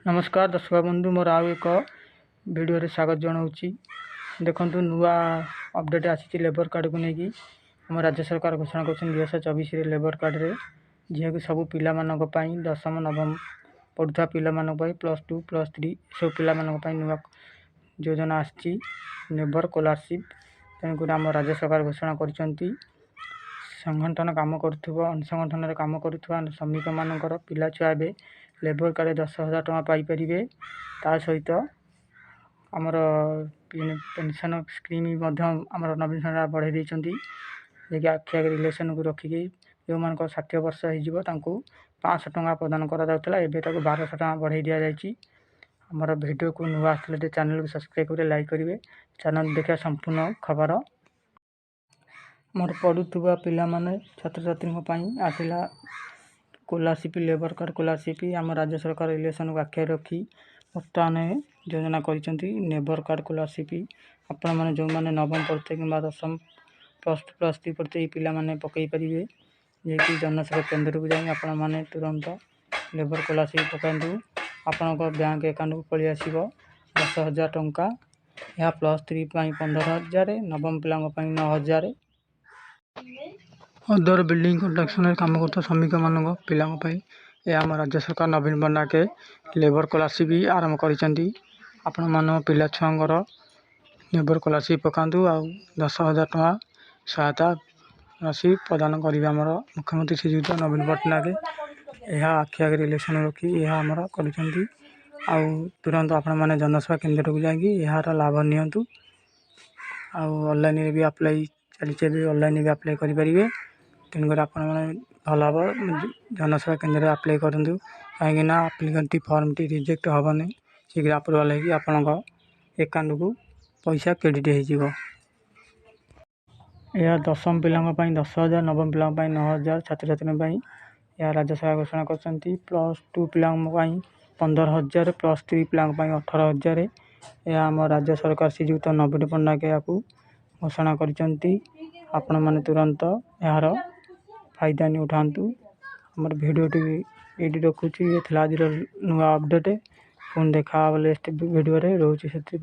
नमस्कार दर्शक बंधु मोर आउ एक वीडियो रे स्वागत जनाऊँगी। देखु नुआ अपडेट आसी लेबर कार्ड को लेकिन आम राज्य सरकार घोषणा कर 2024 लेबर कार्ड रे जी सब पिला दशम नवम पढ़ुवा पिला +2 +3 सब पिला नुआ योजना आसी लेबर स्कॉलरशिप। तेणुक आम राज्य सरकार घोषणा कर संगठन काम करुवा अनसंगठन काम करुवा श्रमिक मानकर पिला छुआ ए लेबर कार्ड 10,000 टଙ୍କା पाइपर। ता सहित आमर पेंशन स्कीम आमर नवीन सरकार बढ़ाई देखिए कि आखि आगे रिलेसन को रखिकी जो मान 60 वर्ष हो 500 टଙ୍କା प्रदान करा 1200 टଙ୍କା बढ़ाई दि जाएगी। आमर वीडियो को नुआ आसले चैनल को सब्सक्राइब करें, लाइक करेंगे। चैनल देखा संपूर्ण खबर मोर पढ़ुवा पिला माने छात्र छात्री आसला स्कॉलरशिप लेबर कार्ड स्कॉलरशिप आम राज्य सरकार इलेक्शन को आखिर रखी बर्तमान योजना कर लेबर कार्ड स्कॉलरशिप। आपण मैंने जो मैंने नवम पढ़ते कि दशम +2 +3 पढ़ते पिला माने पकई पारे जे जनसेवा केन्द्र को जाए आपण मैंने तुरंत लेबर स्कॉलरशिप पकातु। आपण बैंक अकाउंट को पलि आसो 10,000 टଙ୍କା। यह +3 15,000 नवम पिला 9,000। अदर बिल्डिंग कंस्ट्रक्शन काम करता श्रमिक मान पिला आम राज्य सरकार नवीन पट्टनायक लेबर स्कॉलरशिप आरंभ कर पिला छुआर लेबर स्कॉलरशिप पकातु। 10,000 टଙ୍କା सहायता राशि प्रदान करेंगे आमर मुख्यमंत्री श्रीयुक्त नवीन पट्टनायक। यह आखि आगे इलेक्शन रखी यह आमर कर तुरंत आपण मैंने जनसेवा केन्द्र को जाकि यार लाभ नियंतु। ऑनलाइन भी अप्लाई चली ऑनलाइन भी अप्लाई करेंगे। तेणुक आप भल हम जनसेवा केन्द्र अप्लाई करूँ कहीं आप्लिकेंट फॉर्म टी रिजेक्ट हेनी शीघ्र अप्रूवाल हो आपण अकाउंट को पैसा क्रेडिट हो। यह दशम पिला 10,000 नवम पिला 9,000 छात्र छात्री यह राज्य सरकार घोषणा कर +2 पिला 15,000 +3 पिला 18,000। यह आम राज्य सरकार श्रीयुक्त नवीन पट्टनायक या घोषणा कर आपण मैंने तुरंत यार फायदा नहीं उठातु। हमारे वीडियो ये रखुची ये आज नुआ अपडेट पुणी देखा नेक्स्ट वीडियो रोचे।